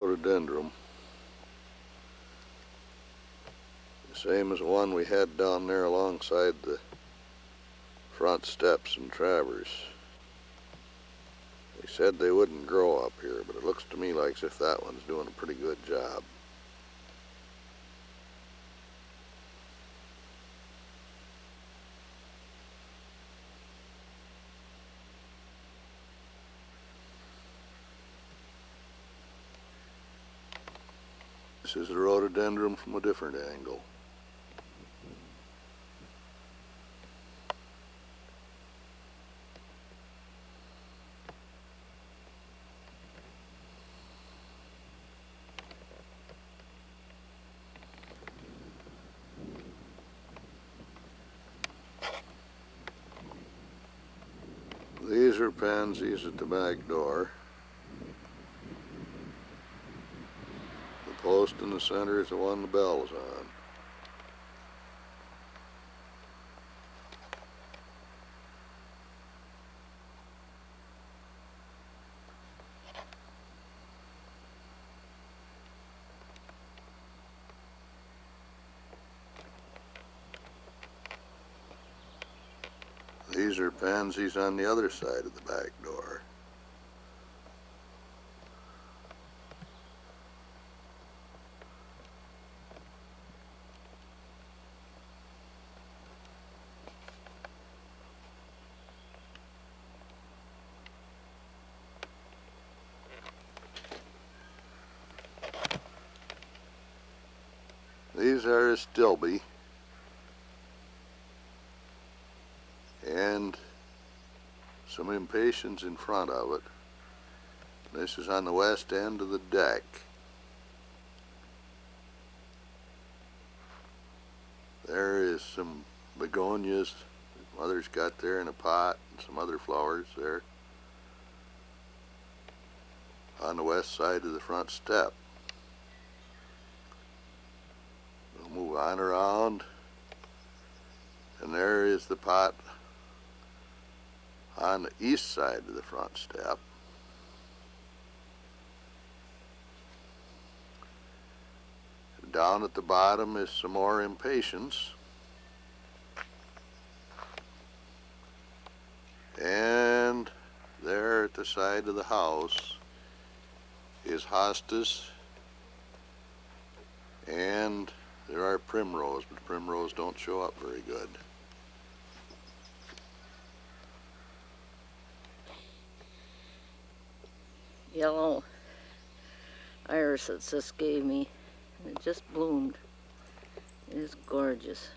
Rhododendron, the same as the one we had down there alongside the front steps in Traverse. They said they wouldn't grow up here, but it looks to me like as if that one's doing a pretty good job. This is the rhododendron from a different angle. These are pansies at the back door. The post in the center is the one the bell's on. These are pansies on the other side of the back door. These are a stilby and some impatiens in front of it. This is on the west end of the deck. There is some begonias that Mother's got there in a pot and some other flowers there on the west side of the front step. We'll move on around, and there is the pot on the east side of the front step. Down at the bottom is some more impatiens. And there at the side of the house is hostas, and there are primrose, but primrose don't show up very good. Yellow iris that Sis gave me, and it just bloomed. It is gorgeous.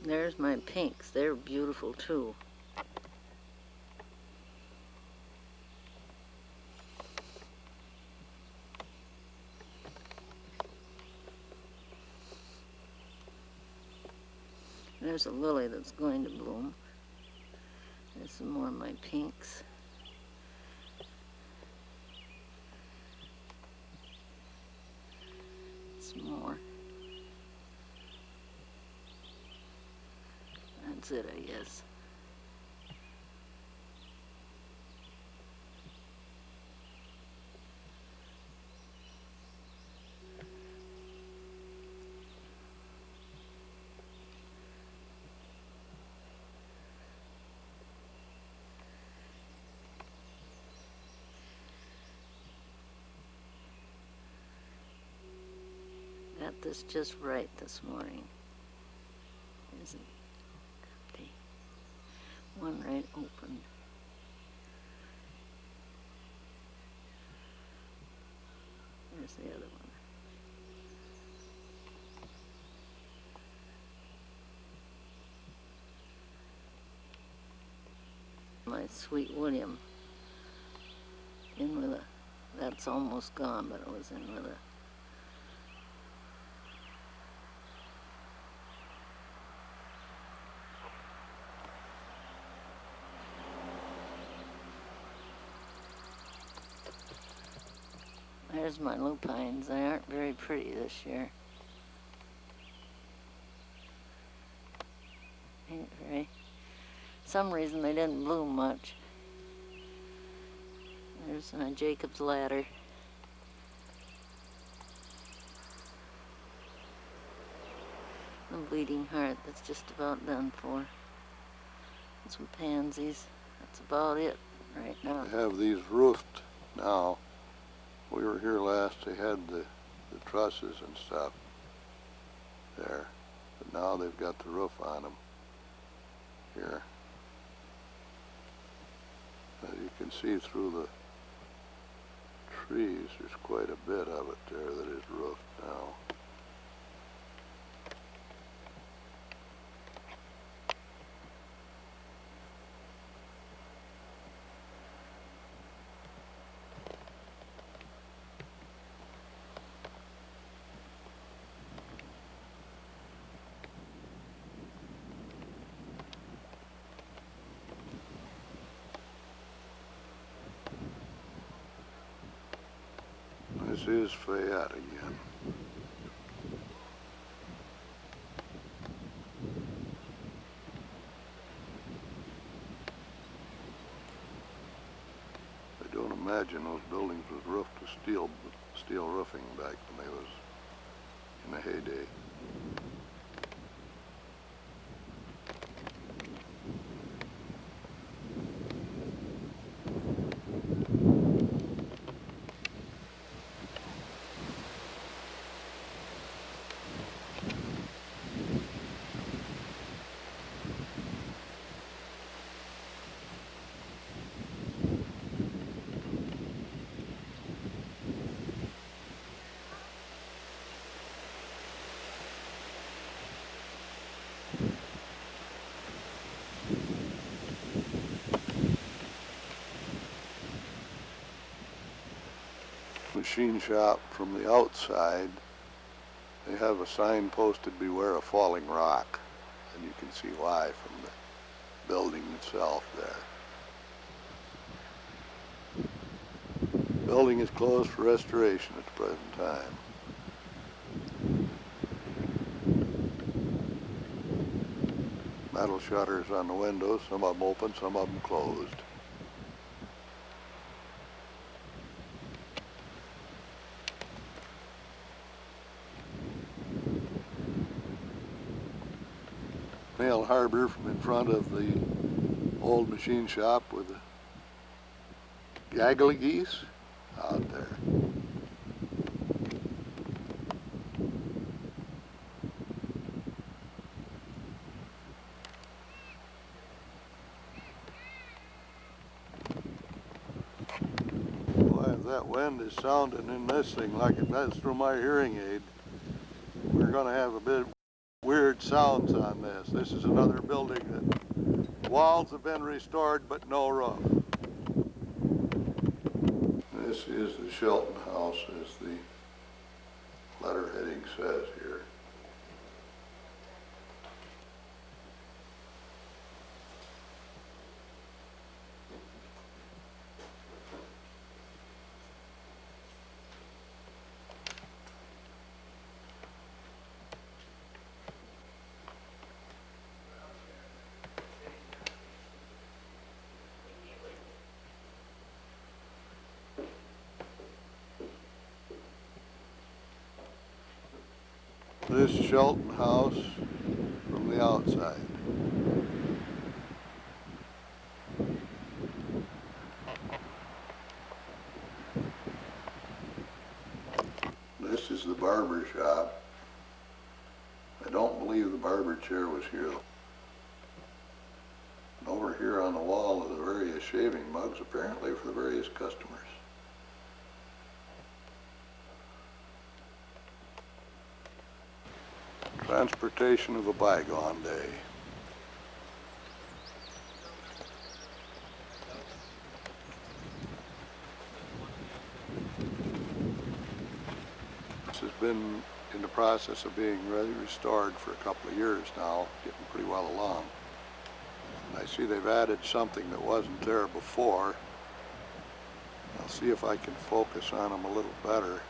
There's my pinks. They're beautiful too. There's a lily that's going to bloom. There's some more of my pinks. Some more. That's it, I guess. Got this just right this morning. There's one right open. There's the other one. My Sweet William in with a, that's almost gone, but it was in with a There's my lupines. They aren't very pretty this year. Ain't very. Some reason they didn't bloom much. There's Jacob's ladder. The bleeding heart that's just about done for. Some pansies. That's about it right now. They have these roofed now. We were here last, they had the trusses and stuff there. But now they've got the roof on them here. As you can see through the trees, there's quite a bit of it there that is roofed now. This is Fayette again. I don't imagine those buildings was roofed with steel roofing back when they was in the heyday. Machine shop from the outside, they have a sign posted, "Beware of falling rock," and you can see why from the building itself there. Building is closed for restoration at the present time. Metal shutters on the windows, some of them open, some of them closed. Mail harbor from in front of the old machine shop with the gaggly geese out there. Boy, if that wind is sounding in this thing like it does through my hearing aid, we're going to have a bit weird sounds on this. This is another building that walls have been restored but no roof. This is the Shelton House, as the letterheading says here. This Shelton House from the outside. This is the barber shop. I don't believe the barber chair was here. And over here on the wall are the various shaving mugs, apparently for the various customers. Transportation of a bygone day. This has been in the process of being restored for a couple of years now, getting pretty well along. And I see they've added something that wasn't there before. I'll see if I can focus on them a little better.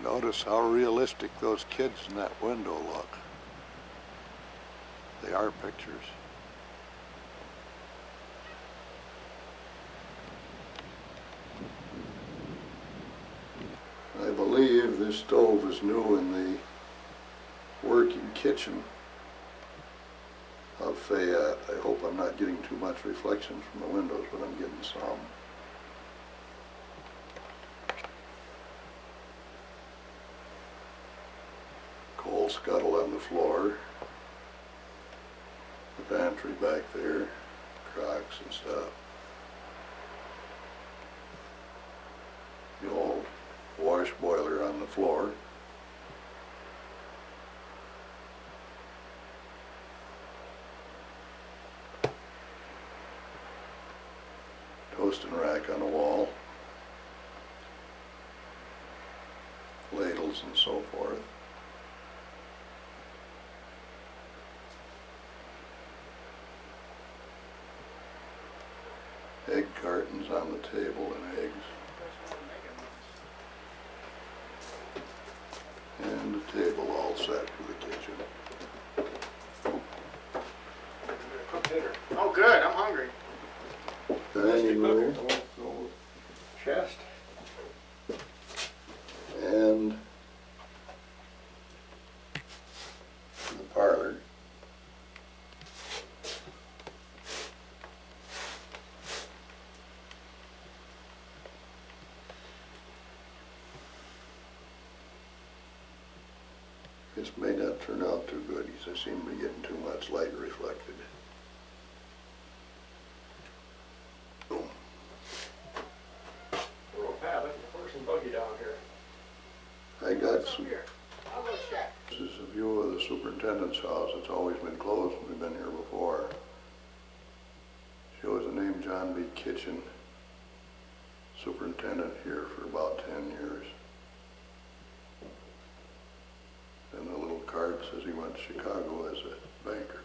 Notice how realistic those kids in that window look. They are pictures. I believe this stove is new in the working kitchen of Fayette. I hope I'm not getting too much reflection from the windows, but I'm getting some. Coal scuttle on the floor. The pantry back there, crocks and stuff. The old wash boiler on the floor. Toasting rack on the wall. Ladles and so forth. Egg cartons on the table and eggs. And the table all set for the kitchen. Cook dinner. Oh, good. I'm hungry. Dining room. Chest. And the parlor. This may not turn out too good because I seem to be getting too much light reflected. Boom. Little pad, let the horse and buggy down here. I got some. Here. I'll go check. This is a view of the superintendent's house. It's always been closed. We've been here before. Shows the name John B. Kitchen. Superintendent here for about 10 years. And the little card says he went to Chicago as a banker.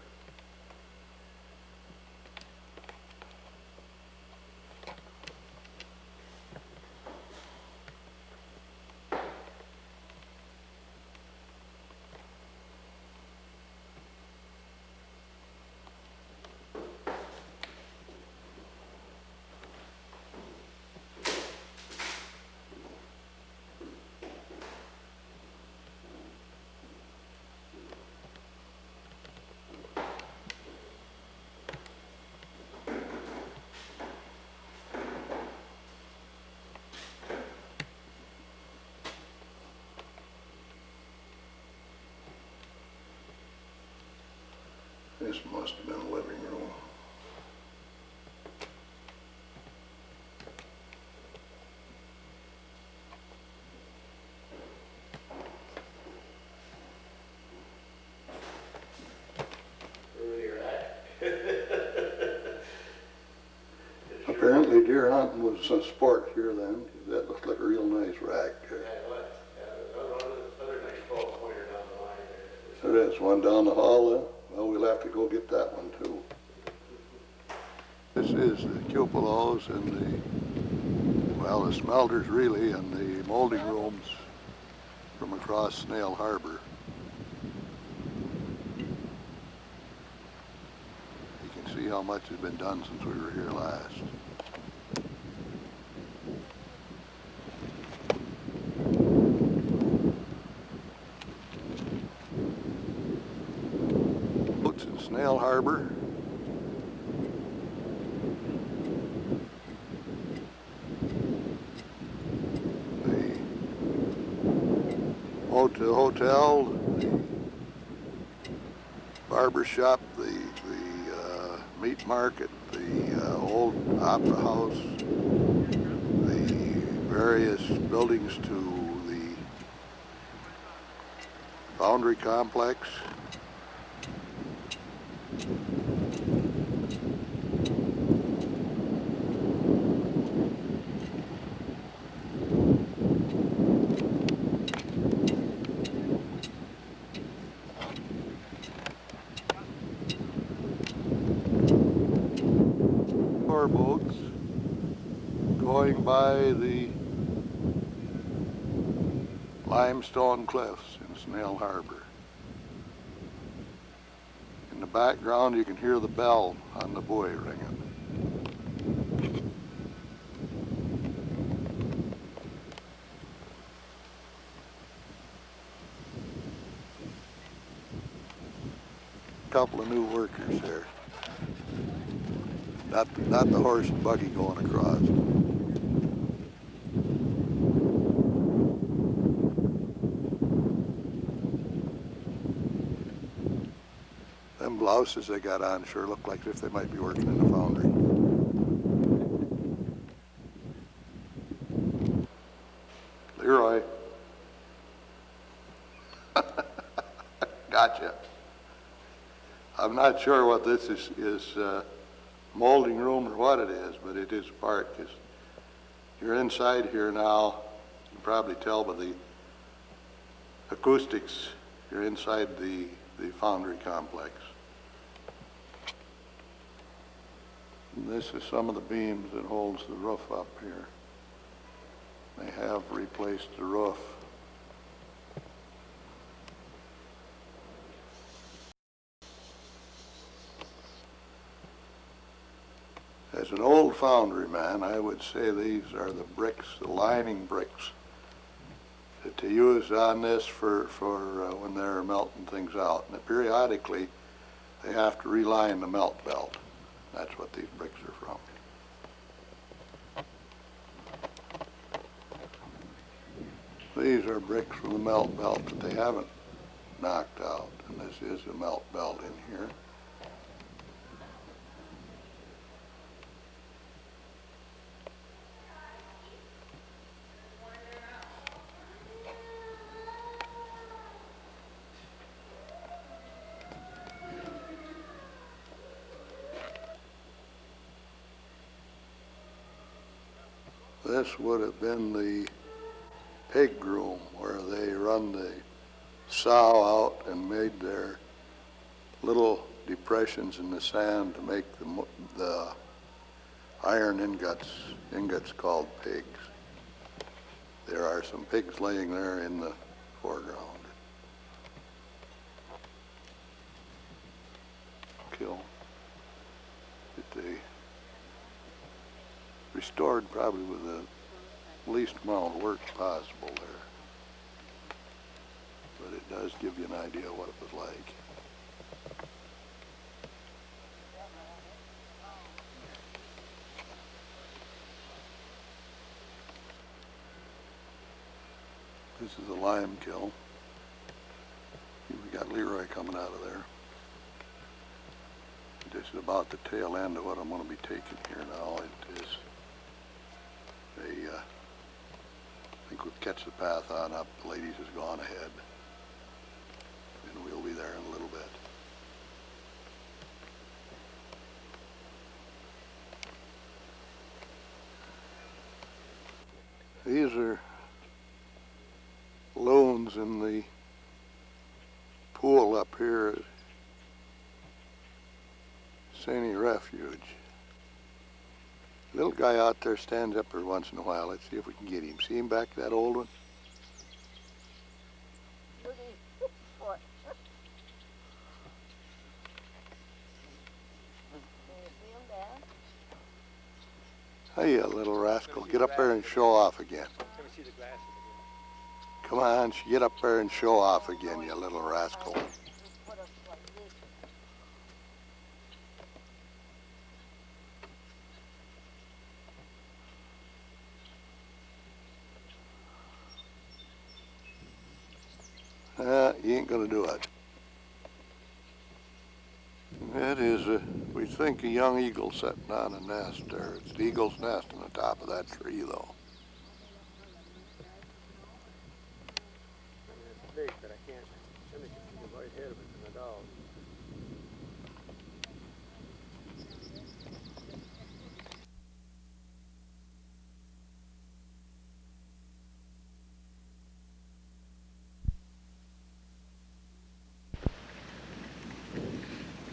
This must have been a living room. Apparently deer hunting was a sport here then, because that looked like a real nice rack. Yeah, it was. Yeah, there's another nice 12-pointer down the line there. There is one down the hall then. Well, we'll have to go get that one too. This is the cupolas and the smelters really, and the molding rooms from across Snail Harbor. You can see how much has been done since we were here last. Boats in Snail Harbor. The hotel, the barber shop, the meat market, the old opera house, the various buildings to the foundry complex. powerboats going by the limestone cliffs in Snail Harbor. In the background you can hear the bell on the buoy ringing. A couple of new workers there. Not the horse and buggy going across. Them blouses they got on sure look like if they might be working in a foundry. Leroy. Gotcha. I'm not sure what this is molding room or what it is, but it is a part, because you're inside here now. You can probably tell by the acoustics, you're inside the foundry complex. And this is some of the beams that holds the roof up here. They have replaced the roof. As an old foundry man, I would say these are the bricks, the lining bricks that they use on this for when they're melting things out. And periodically, they have to reline the melt belt. That's what these bricks are from. These are bricks from the melt belt that they haven't knocked out. And this is a melt belt in here. This would have been the pig room where they run the sow out and made their little depressions in the sand to make the iron ingots called pigs. There are some pigs laying there in the foreground. Kill that they restored probably with the least amount of work possible there. But it does give you an idea what it was like. This is a lime kiln. We got Leroy coming out of there. This is about the tail end of what I'm going to be taking here now. It is I think we've catch the path on up. The ladies has gone ahead. And we'll be there in a little bit. These are loons in the pool up here at Sandy Refuge. Little guy out there stands up every once in a while. Let's see if we can get him. See him back, that old one? Hey, you little rascal. Get up there and show off again. Come on, get up there and show off again, you little rascal. You ain't gonna do it. That is, we think a young eagle sitting on a nest there. It's the eagle's nest on the top of that tree, though. It's big, but I can't see the right head of it from the dog.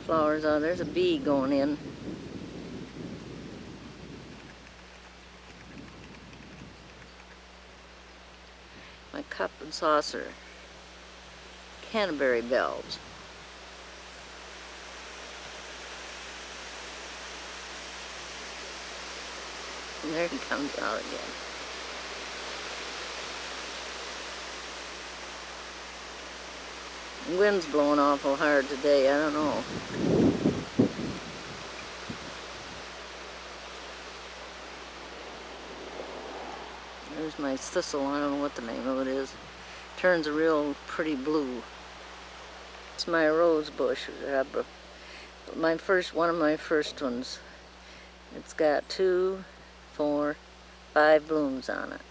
Flowers. Oh, there's a bee going in. saucer Canterbury bells. And there he comes out again. The wind's blowing awful hard today, I don't know. There's my thistle, I don't know what the name of it is. Turns a real pretty blue. It's my rose bush. One of my first ones. It's got 2, 4, 5 blooms on it.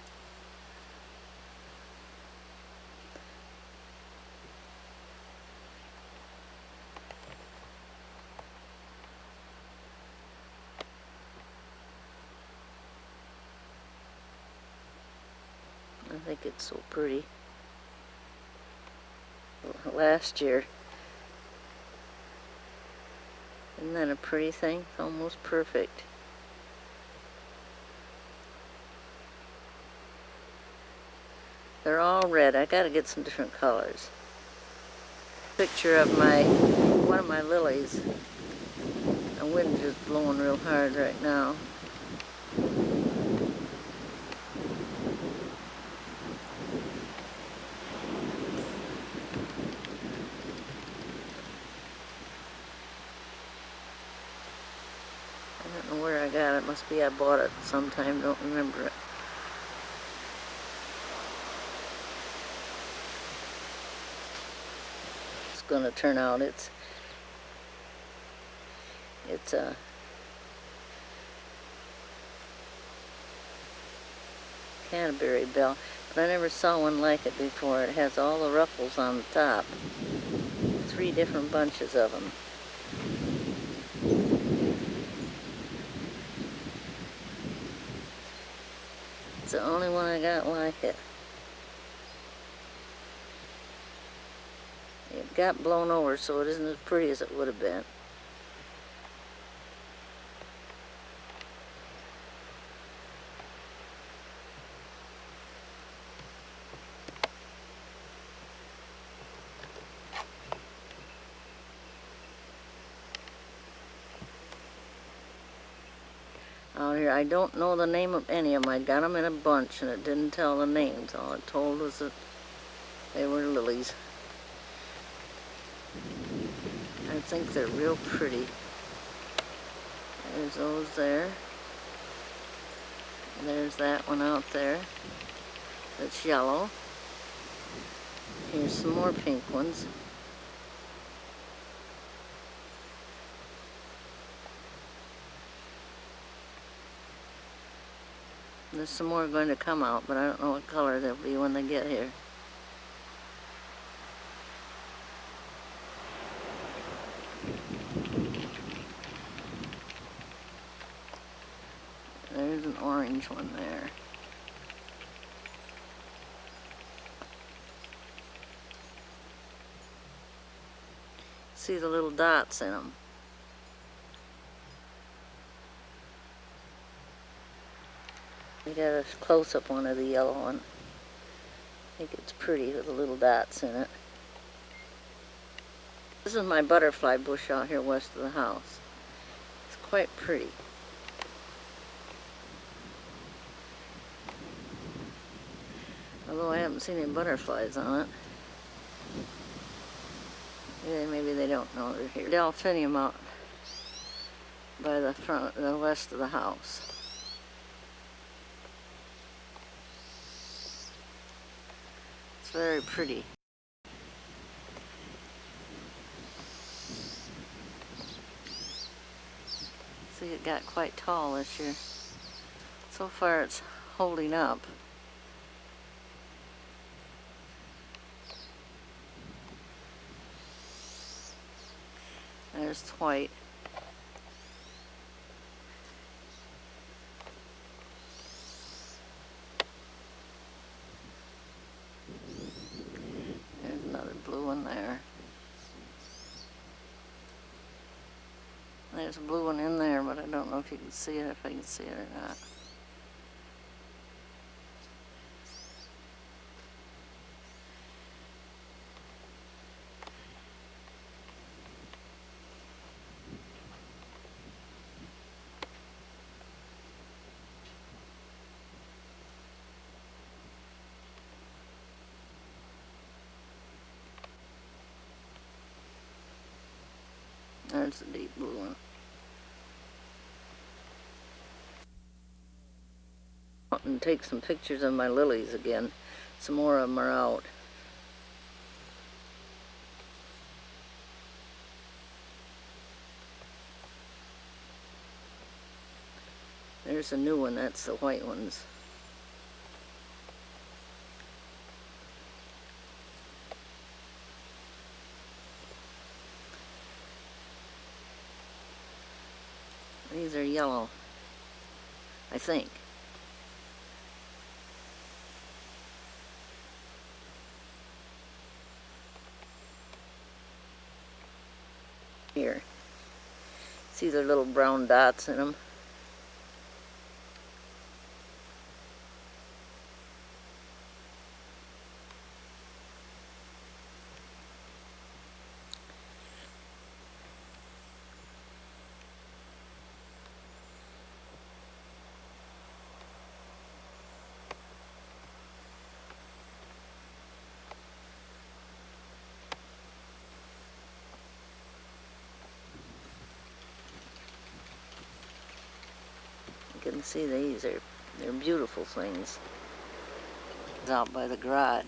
I think it's so pretty. Last year, isn't that a pretty thing? It's almost perfect. They're all red. I gotta get some different colors. Picture of one of my lilies. The wind is blowing real hard right now. I don't know where I got it. Must be I bought it sometime. Don't remember it. It's gonna turn out. It's a Canterbury bell, but I never saw one like it before. It has all the ruffles on the top. 3 different bunches of them. It's the only one I got like it. It got blown over, so it isn't as pretty as it would have been. Out here, I don't know the name of any of them. I got them in a bunch and it didn't tell the names. All it told was that they were lilies. I think they're real pretty. There's those there. And there's that one out there that's yellow. Here's some more pink ones. There's some more going to come out, but I don't know what color they'll be when they get here. There's an orange one there. See the little dots in them. We got a close-up one of the yellow one. I think it's pretty with the little dots in it. This is my butterfly bush out here west of the house. It's quite pretty. Although I haven't seen any butterflies on it. Yeah, maybe they don't know they're here. Delphinium out by the west of the house. It's very pretty. See, it got quite tall this year. So far it's holding up. There's white. There's another blue one there. There's a blue one in there, but I don't know if you can see it, if I can see it or not. There's the deep blue one. And take some pictures of my lilies again. Some more of them are out. There's a new one, that's the white ones. These are yellow, I think. Here. See their little brown dots in them? You can see they're beautiful things. It's out by the garage.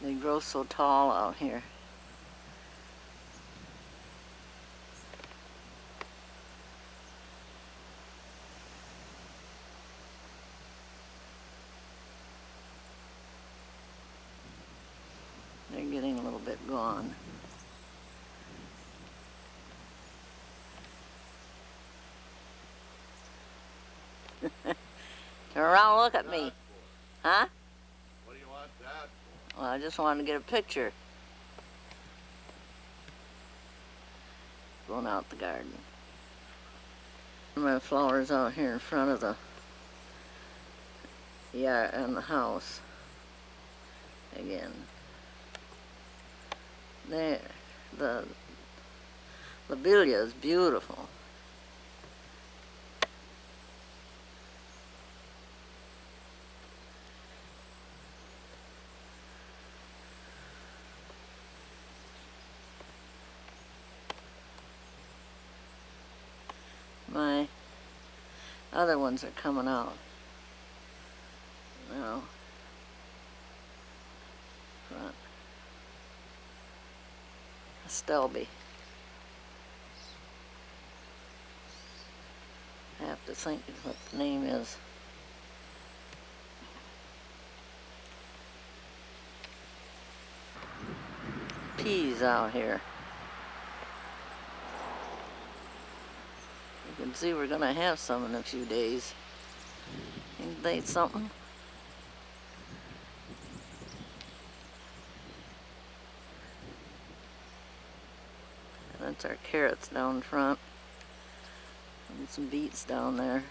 They grow so tall out here. They're getting a little bit gone. Turn around and look at me. Huh? What do you want that for? Well, I just wanted to get a picture. Going out the garden. My flowers out here in front of the yard and the house. Again. There. The lobelia is beautiful. My other ones are coming out now. Front. A Stelby. I have to think what the name is. Peas out here. You can see we're gonna have some in a few days. Ain't they something? That's our carrots down front. And some beets down there.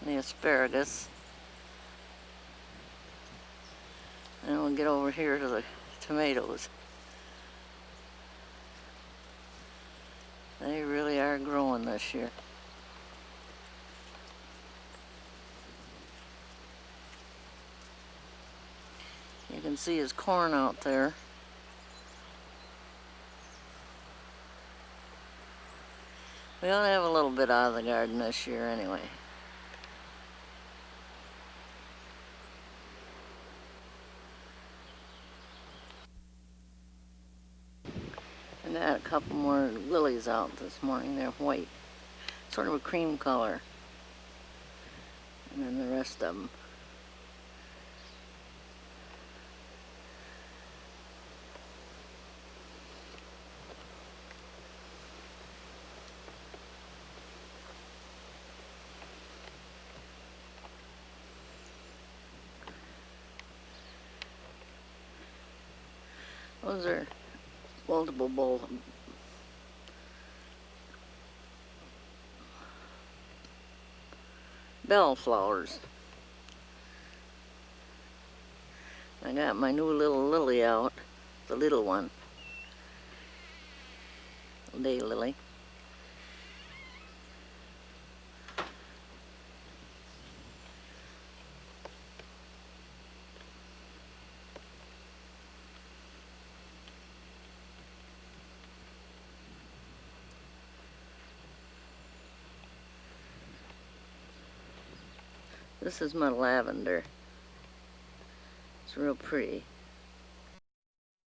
And the asparagus. And we'll get over here to the tomatoes. They really are growing this year. You can see his corn out there. We only have a little bit out of the garden this year anyway. And I had a couple more lilies out this morning. They're white. Sort of a cream color. And then the rest of them. Those are multiple bellflowers. I got my new little lily out, the little one, daylily. This is my lavender. It's real pretty.